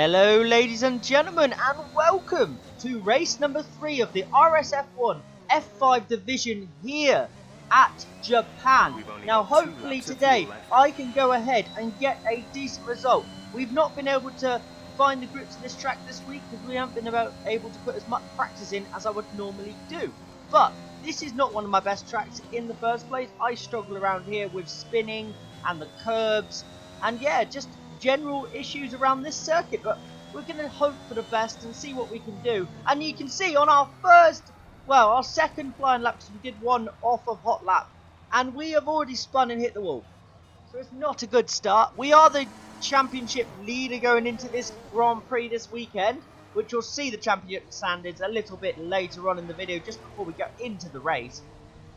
Hello ladies and gentlemen, and welcome to race number 3 of the RSF1 F5 division here at Japan. Now hopefully today I can go ahead and get a decent result. We've not been able to find the grips of this track this week because we haven't been able to put as much practice in as I would normally do. But this is not one of my best tracks in the first place. I struggle around here with spinning and the curbs and yeah, just general issues around this circuit, but we're going to hope for the best and see what we can do. And you can see on our second flying lap, because we did one off of hot lap, and we have already spun and hit the wall. So it's not a good start. We are the championship leader going into this Grand Prix this weekend, which you'll see the championship standards a little bit later on in the video, just before we go into the race.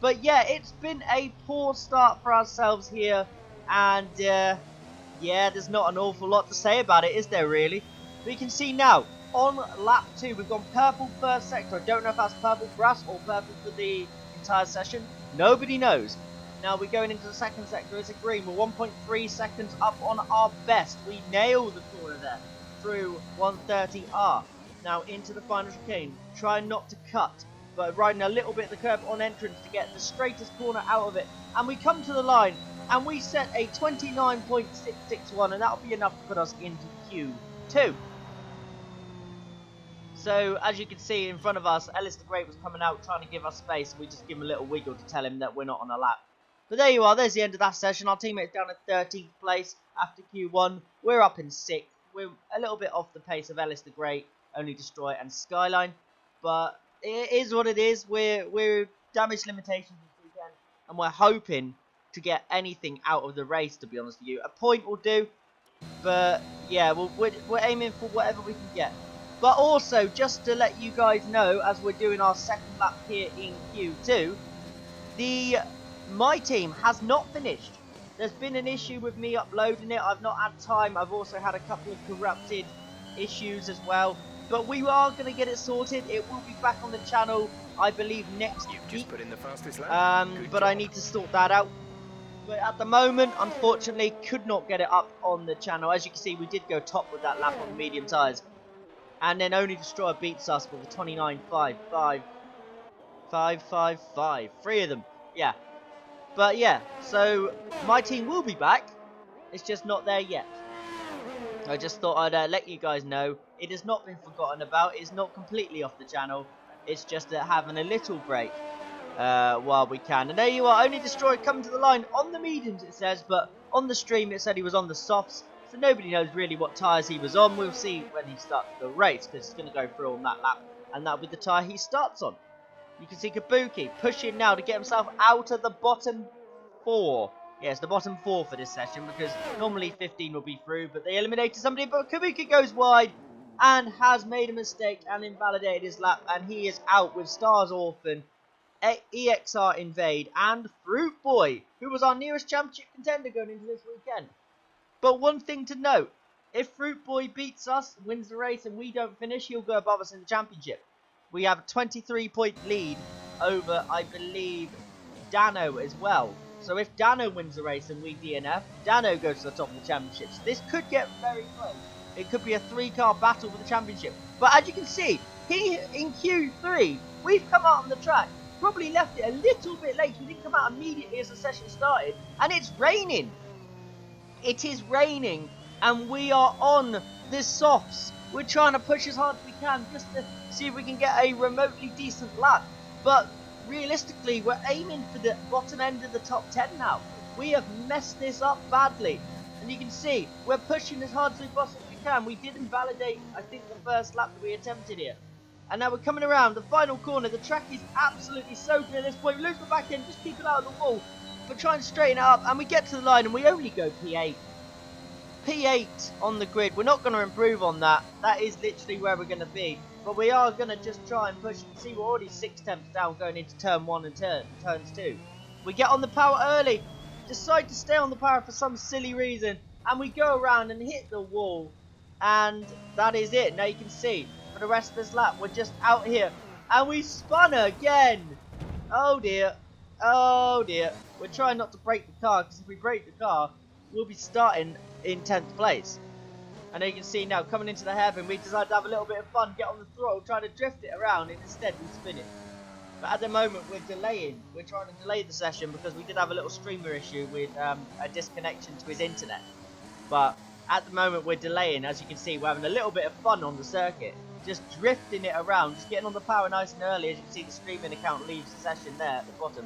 But yeah, it's been a poor start for ourselves here, and yeah, there's not an awful lot to say about it, is there really? We can see now, on lap 2, we've gone purple first sector. I don't know if that's purple for us or purple for the entire session. Nobody knows. Now we're going into the second sector, it's a green. We're 1.3 seconds up on our best. We nail the corner there through 130R. Now into the final chicane. Try not to cut, but riding a little bit of the curb on entrance to get the straightest corner out of it. And we come to the line. And we set a 29.661, and that'll be enough to put us into Q2. So, as you can see in front of us, Ellis the Great was coming out trying to give us space, and we just give him a little wiggle to tell him that we're not on a lap. But there you are, there's the end of that session. Our teammate's down at 13th place after Q1. We're up in 6th. We're a little bit off the pace of Ellis the Great, Only Destroy and Skyline. But it is what it is. We're damage limitations this weekend, and we're hoping to get anything out of the race, to be honest with you. A point will do, but yeah, we're aiming for whatever we can get. But also, just to let you guys know, as we're doing our second lap here in Q2, my team has not finished. There's been an issue with me uploading it. I've not had time. I've also had a couple of corrupted issues as well. But we are going to get it sorted. It will be back on the channel, I believe, next week. Just put in the fastest lap. But I need to sort that out. But at the moment, unfortunately, could not get it up on the channel. As you can see, we did go top with that lap on the medium tyres. And then Only Destroyer beats us with the 29.555. 3 of them. Yeah. But yeah, so my team will be back. It's just not there yet. I just thought I'd let you guys know. It has not been forgotten about. It's not completely off the channel. It's just having a little break. While we can. And there you are, Only Destroy coming to the line on the mediums, it says, but on the stream it said he was on the softs, so nobody knows really what tyres he was on. We'll see when he starts the race, because he's going to go through on that lap, and that'll be the tyre he starts on. You can see Kabuki pushing now to get himself out of the bottom 4. Yes, the bottom 4 for this session, because normally 15 will be through, but they eliminated somebody, but Kabuki goes wide and has made a mistake and invalidated his lap, and he is out with Stars Orphan, EXR Invade, and Fruit Boy, who was our nearest championship contender going into this weekend. But one thing to note, if Fruit Boy beats us, wins the race, and we don't finish, he'll go above us in the championship. We have a 23-point lead over, I believe, Dano as well. So if Dano wins the race and we DNF, Dano goes to the top of the championship. So this could get very close. It could be a 3-car battle for the championship. But as you can see, here in Q3, we've come out on the track. Probably left it a little bit late. We didn't come out immediately as the session started. And it's raining. It is raining. And we are on the softs. We're trying to push as hard as we can just to see if we can get a remotely decent lap. But realistically, we're aiming for the bottom end of the top 10 now. We have messed this up badly. And you can see, we're pushing as hard as we possibly can. We did invalidate, I think, the first lap that we attempted here. And now we're coming around the final corner. The track is absolutely soaking at this point. We lose the back end, just keep it out of the wall. But try and straighten it up. And we get to the line and we only go P8. P8 on the grid. We're not going to improve on that. That is literally where we're going to be. But we are going to just try and push. You can see we're already 6 tenths down going into turn 1 and turns 2. We get on the power early. Decide to stay on the power for some silly reason. And we go around and hit the wall. And that is it. Now you can see. For the rest of this lap, we're just out here, and we spun again. Oh dear, oh dear. We're trying not to break the car, because if we break the car, we'll be starting in 10th place. And as you can see now, coming into the hairpin, we decided to have a little bit of fun, get on the throttle, try to drift it around, and instead we spin it. But at the moment, we're delaying. We're trying to delay the session because we did have a little streamer issue with a disconnection to his internet. But at the moment, we're delaying. As you can see, we're having a little bit of fun on the circuit. Just drifting it around, just getting on the power nice and early. As you can see, the streaming account leaves the session there at the bottom.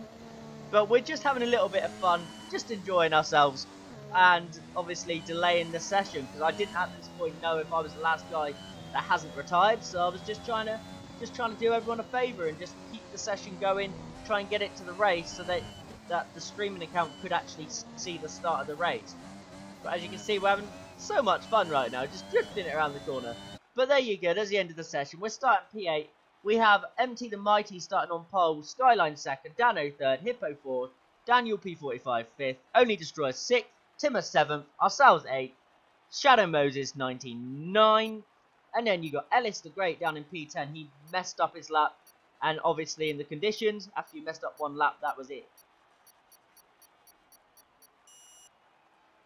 But we're just having a little bit of fun, just enjoying ourselves. And obviously delaying the session because I didn't at this point know if I was the last guy that hasn't retired. So I was just trying to do everyone a favour and just keep the session going, try and get it to the race so that the streaming account could actually see the start of the race. But as you can see, we're having so much fun right now, just drifting it around the corner. But there you go, there's the end of the session. We're starting P8. We have MT the Mighty starting on pole, Skyline second, Dano third, Hippo fourth, Daniel P45 fifth, Only Destroyer sixth, Timmer 7th, ourselves 8th, Shadow Moses 99, and then you got Ellis the Great down in P10. He messed up his lap, and obviously in the conditions, after you messed up one lap, that was it.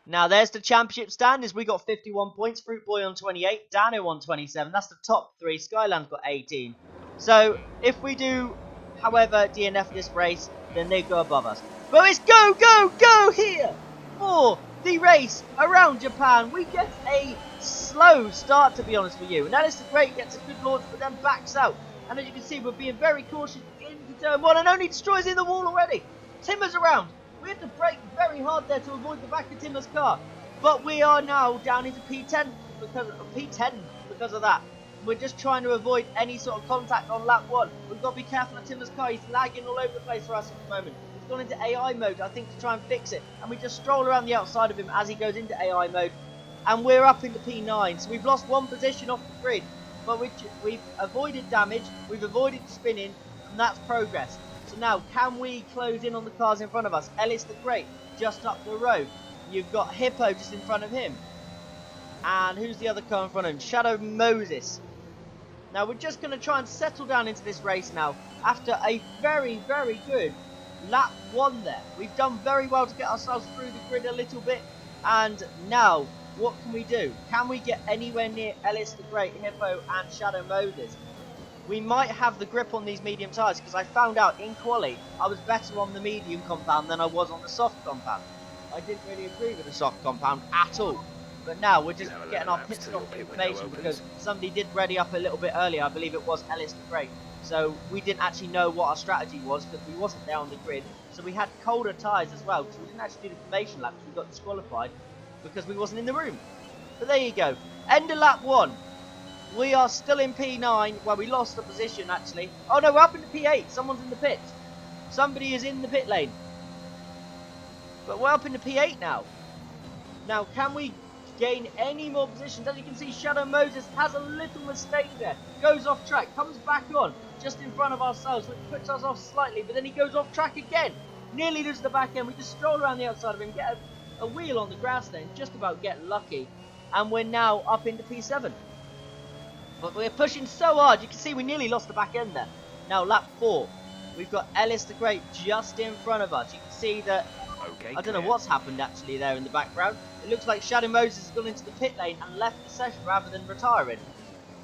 Now there's the championship standings. We got 51 points, Fruit Boy on 28, Dano on 27. That's the top three. Skyland's got 18. So if we do, however, DNF this race, then they go above us. But it's go, go, go here for the race around Japan. We get a slow start, to be honest with you. And Alice the Great gets a good launch, but then backs out. And as you can see, we're being very cautious into turn 1, and Only Destroyer's in the wall already. Timmer's around. We had to brake very hard there to avoid the back of Timmer's car. But we are now down into P10 because of that. We're just trying to avoid any sort of contact on lap 1. We've got to be careful of Timmer's car. He's lagging all over the place for us at the moment. He's gone into AI mode, I think, to try and fix it. And we just stroll around the outside of him as he goes into AI mode. And we're up into P9. So we've lost one position off the grid. But we've avoided damage. We've avoided spinning. And that's progress. So now, can we close in on the cars in front of us? Ellis the Great, just up the road. You've got Hippo just in front of him. And who's the other car in front of him? Shadow Moses. Now, we're just going to try and settle down into this race now. After a very, very good lap 1 there. We've done very well to get ourselves through the grid a little bit. And now, what can we do? Can we get anywhere near Ellis the Great, Hippo and Shadow Moses? We might have the grip on these medium tyres because I found out in quali I was better on the medium compound than I was on the soft compound. I didn't really agree with the soft compound at all. But now we're just getting our pit stop information because somebody did ready up a little bit earlier. I believe it was Ellis the Great. So we didn't actually know what our strategy was because we wasn't there on the grid. So we had colder tyres as well because we didn't actually do the formation laps. We got disqualified because we wasn't in the room. But there you go. End of lap 1. We are still in P9. Well, we lost the position, actually. Oh, no, we're up into P8. Someone's in the pit. Somebody is in the pit lane. But we're up into P8 now. Now, can we gain any more positions? As you can see, Shadow Moses has a little mistake there. Goes off track. Comes back on. Just in front of ourselves, which puts us off slightly. But then he goes off track again. Nearly loses the back end. We just stroll around the outside of him. Get a wheel on the grass there. And just about get lucky. And we're now up into P7. But we're pushing so hard, you can see we nearly lost the back end there. Now lap 4, we've got Ellis the Great just in front of us. You can see that, I don't know what's happened actually there in the background. It looks like Shadow Moses has gone into the pit lane and left the session rather than retiring.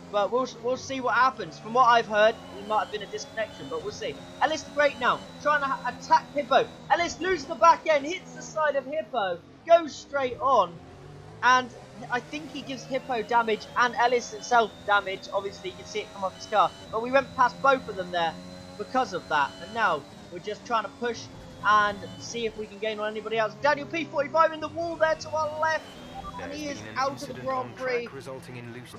But we'll see what happens. From what I've heard, it might have been a disconnection, but we'll see. Ellis the Great now, trying to attack Hippo. Ellis loses the back end, hits the side of Hippo, goes straight on. And I think he gives Hippo damage and Ellis itself damage. Obviously, you can see it come off his car. But we went past both of them there because of that. And now we're just trying to push and see if we can gain on anybody else. Daniel P45 in the wall there to our left. And he is out of the Grand Prix.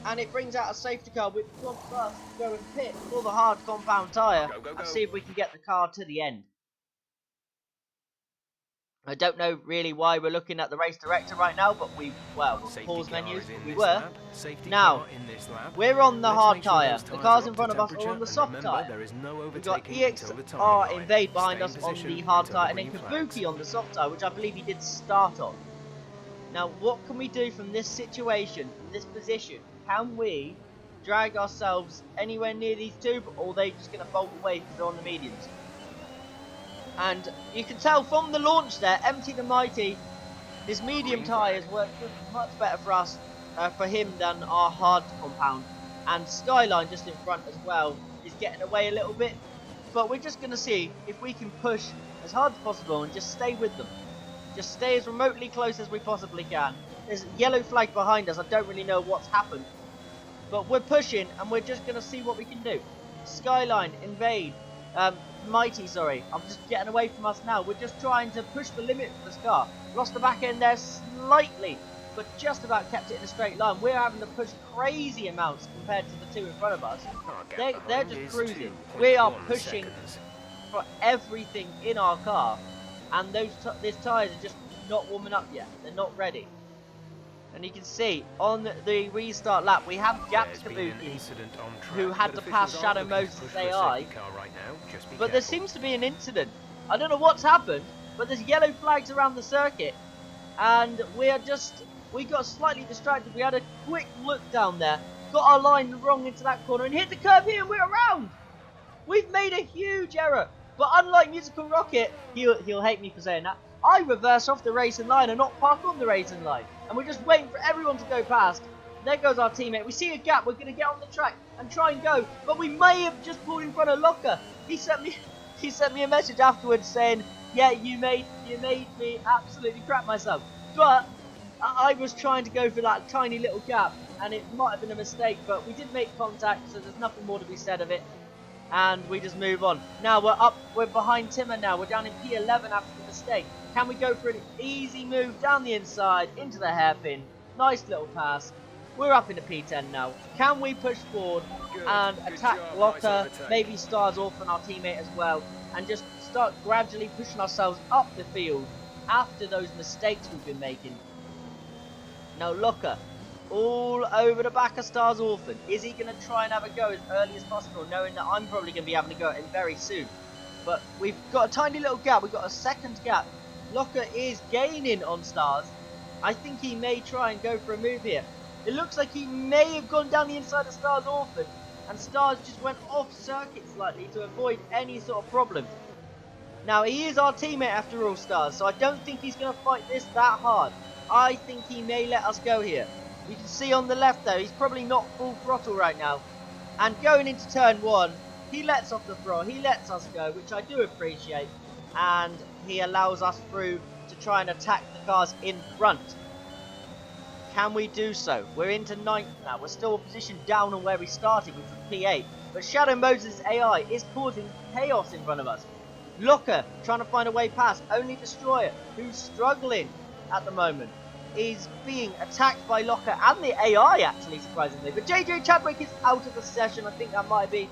And it brings out a safety car, which wants us to go and pit for the hard compound tyre. And see if we can get the car to the end. I don't know really why we're looking at the race director right now, but pause menus, we were. Now, we're on the hard tyre. The cars in front of us are on the soft tyre. We've got EXR Invade behind us on the hard tyre, and then Kabuki on the soft tyre, which I believe he did start on. Now, what can we do from this situation, from this position? Can we drag ourselves anywhere near these two, or are they just going to bolt away because they're on the mediums? And you can tell from the launch there, MT the Mighty, this medium tyre has worked much better for us for him than our hard compound. And Skyline just in front as well is getting away a little bit. But we're just going to see if we can push as hard as possible and just stay with them. Just stay as remotely close as we possibly can. There's a yellow flag behind us. I don't really know what's happened. But we're pushing and we're just going to see what we can do. Skyline, invade. Mighty, sorry. I'm just getting away from us now. We're just trying to push the limit for this car. Lost the back end there slightly, but just about kept it in a straight line. We're having to push crazy amounts compared to the two in front of us. They're just cruising. We are pushing for everything in our car, and these tyres are just not warming up yet. They're not ready. And you can see on the restart lap we have gapped Kabuki, who had to pass Shadow Moses' AI, but there seems to be an incident. I don't know what's happened, but there's yellow flags around the circuit, and we got slightly distracted. We had a quick look down there, got our line wrong into that corner, and hit the curve here, and we're around. We've made a huge error, but unlike Musical Rocket, he'll hate me for saying that, I reverse off the racing line and not park on the racing line. And we're just waiting for everyone to go past. There goes our teammate. We see a gap. We're going to get on the track and try and go. But we may have just pulled in front of Locker. He sent me a message afterwards saying, yeah, you made me absolutely crap myself. But I was trying to go for that tiny little gap. And it might have been a mistake. But we did make contact. So there's nothing more to be said of it. And we just move on. Now we're behind Timmer now. We're down in P11 after the mistake. Can we go for an easy move down the inside into the hairpin? Nice little pass. We're up into P10 now. Can we push forward and attack Locker, maybe Stars Orphan, our teammate as well, and just start gradually pushing ourselves up the field after those mistakes we've been making? Now Locker, all over the back of Stars Orphan. Is he going to try and have a go as early as possible, knowing that I'm probably going to be having a go at him very soon? But we've got a tiny little gap. We've got a second gap. Locker is gaining on Stars. I think he may try and go for a move here. It looks like he may have gone down the inside of Stars Orphan, and Stars just went off circuit slightly to avoid any sort of problem. Now, he is our teammate after all, Stars, so I don't think he's going to fight this that hard. I think he may let us go here. You can see on the left though, he's probably not full throttle right now. And going into turn 1, he lets off the throttle, he lets us go, which I do appreciate. And he allows us through to try and attack the cars in front. Can we do so? We're into 9th now. We're still a position down on where we started, which was P8. But Shadow Moses' AI is causing chaos in front of us. Locker trying to find a way past. Only Destroyer, who's struggling at the moment, is being attacked by Locker and the AI, actually, surprisingly. But JJ Chadwick is out of the session. I think that might be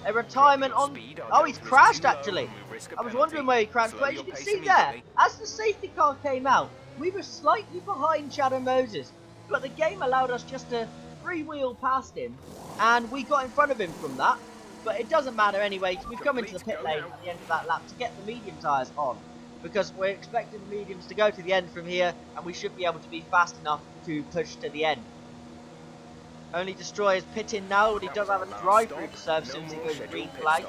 a retirement on... Oh, he's crashed, actually. I was wondering where he crashed. But as you can see there, as the safety car came out, we were slightly behind Shadow Moses. But the game allowed us just to freewheel past him. And we got in front of him from that. But it doesn't matter anyway, because we've come into the pit lane at the end of that lap to get the medium tyres on. Because we're expecting the mediums to go to the end from here, and we should be able to be fast enough to push to the end. Only Destroyer's pitting now, but he does have a drive-through to serve as soon as he goes green flag.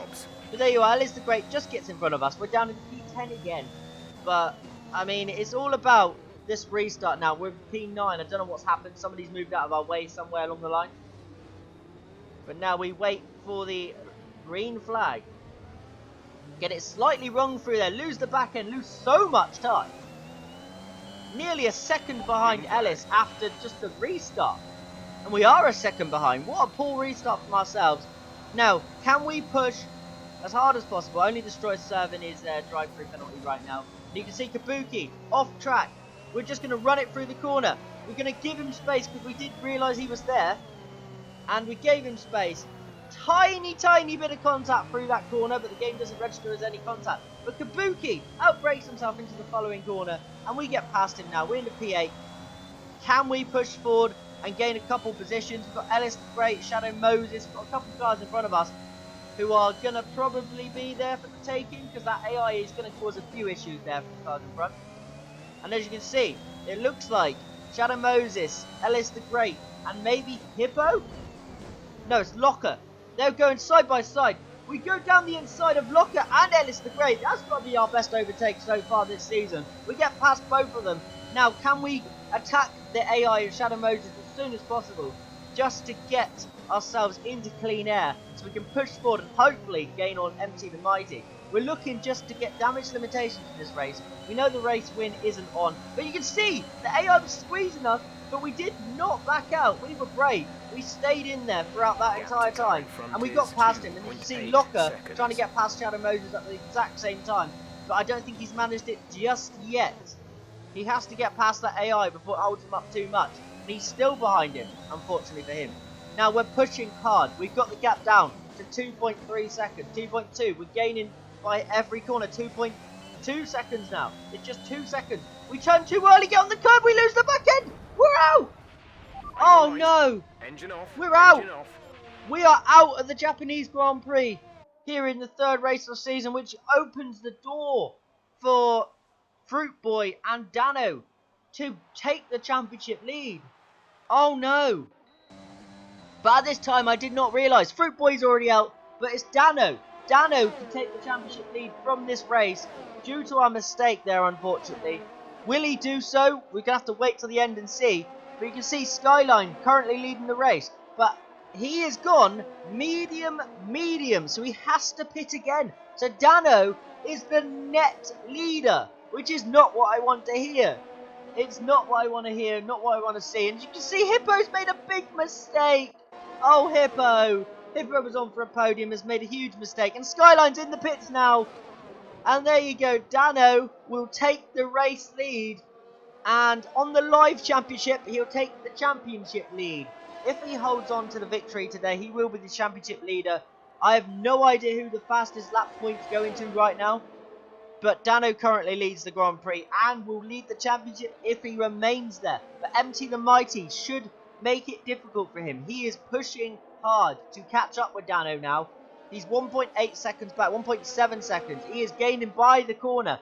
But there you are, Alice the Great just gets in front of us. We're down in P10 again. But, I mean, it's all about this restart now. We're in P9, I don't know what's happened. Somebody's moved out of our way somewhere along the line. But now we wait for the green flag. Get it slightly wrong through there, lose the back end, lose so much time. Nearly a second behind Ellis after just the restart. And we are a second behind. What a poor restart from ourselves. Now, can we push as hard as possible? Only Destroyer's serving his drive-through penalty right now. And you can see Kabuki off track. We're just going to run it through the corner. We're going to give him space because we did realise he was there. And we gave him space. Tiny bit of contact through that corner, but the game doesn't register as any contact. But Kabuki outbrakes himself into the following corner, and we get past him now. We're in the P8. Can we push forward and gain a couple positions? We've got Ellis the Great, Shadow Moses, we've got a couple of cars in front of us who are going to probably be there for the taking, because that AI is going to cause a few issues there for the cars in front. And as you can see, it looks like Shadow Moses, Ellis the Great, and maybe Hippo? No, it's Locker. They're going side by side. We go down the inside of Locker and Ellis the Great. That's got to be our best overtake so far this season. We get past both of them. Now, can we attack the AI of Shadow Moses with soon as possible, just to get ourselves into clean air so we can push forward and hopefully gain on MT the Mighty. We're looking just to get damage limitations in this race. We know the race win isn't on, but you can see the AI was squeezing us, but we did not back out. We were brave. We stayed in there throughout that entire time, and we got past him. And you can see Locker trying to get past Shadow Moses at the exact same time, but I don't think he's managed it just yet. He has to get past that AI before it holds him up too much, and he's still behind him, unfortunately for him. Now we're pushing hard. We've got the gap down to 2.3 seconds, 2.2. We're gaining by every corner, 2.2 seconds now. It's just 2 seconds. We turn too early, get on the curb, we lose the back end. We're out. Oh no. Engine off. We're out. We are out of the Japanese Grand Prix here in the third race of the season, which opens the door for Fruit Boy and Dano to take the championship lead. Oh no. But at this time I did not realise Fruit Boy's already out, but it's Dano. Dano to take the championship lead from this race due to our mistake there, unfortunately. Will he do so? We're going to have to wait till the end and see. But you can see Skyline currently leading the race. But he is gone medium, so he has to pit again. So Dano is the net leader, which is not what I want to hear. It's not what I want to hear, not what I want to see. And you can see Hippo's made a big mistake. Oh, Hippo. Hippo was on for a podium, has made a huge mistake. And Skyline's in the pits now. And there you go. Dano will take the race lead. And on the live championship, he'll take the championship lead. If he holds on to the victory today, he will be the championship leader. I have no idea who the fastest lap points go into right now. But Dano currently leads the Grand Prix and will lead the championship if he remains there. But MT the Mighty should make it difficult for him. He is pushing hard to catch up with Dano now. He's 1.8 seconds back, 1.7 seconds. He is gaining by the corner.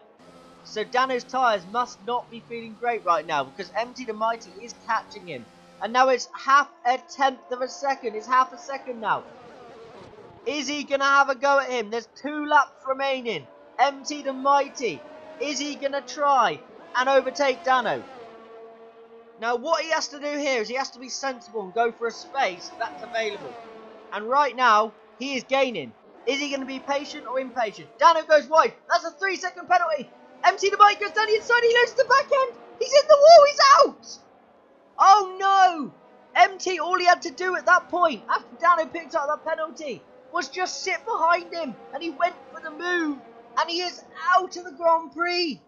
So Dano's tyres must not be feeling great right now because MT the Mighty is catching him. And now it's half a tenth of a second. It's half a second now. Is he going to have a go at him? There's 2 laps remaining. MT the Mighty, is he going to try and overtake Dano? Now what he has to do here is he has to be sensible and go for a space that's available. And right now, he is gaining. Is he going to be patient or impatient? Dano goes wide. That's a 3-second penalty. MT the Mighty goes down the inside. He loses the back end. He's in the wall. He's out. Oh no. MT, all he had to do at that point, after Dano picked up that penalty, was just sit behind him. And he went for the move. And he is out of the Grand Prix.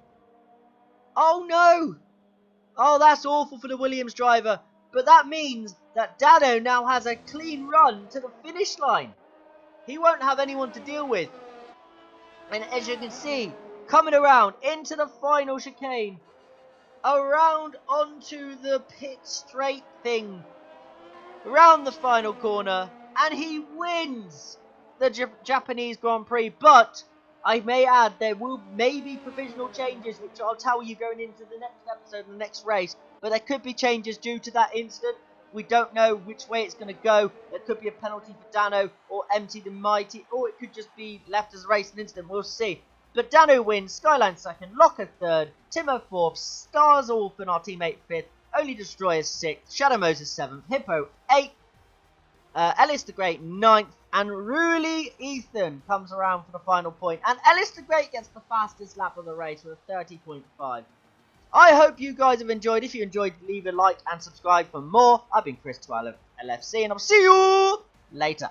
Oh no. Oh, that's awful for the Williams driver. But that means that Dano now has a clean run to the finish line. He won't have anyone to deal with. And as you can see, coming around into the final chicane. Around onto the pit straight thing. Around the final corner. And he wins the Japanese Grand Prix. But I may add, there will maybe provisional changes, which I'll tell you going into the next episode and the next race. But there could be changes due to that incident. We don't know which way it's going to go. There could be a penalty for Dano or MT the Mighty, or it could just be left as a racing incident. We'll see. But Dano wins, Skyline second, Locker third, Timo fourth, Stars Orphan, our teammate fifth, Only Destroyer sixth, Shadow Moses seventh, Hippo eighth, Ellis the Great ninth, and Ruli Ethan comes around for the final point. And Ellis the Great gets the fastest lap of the race with a 30.5. I hope you guys have enjoyed. If you enjoyed, leave a like and subscribe for more. I've been Chris12LFC, and I'll see you later.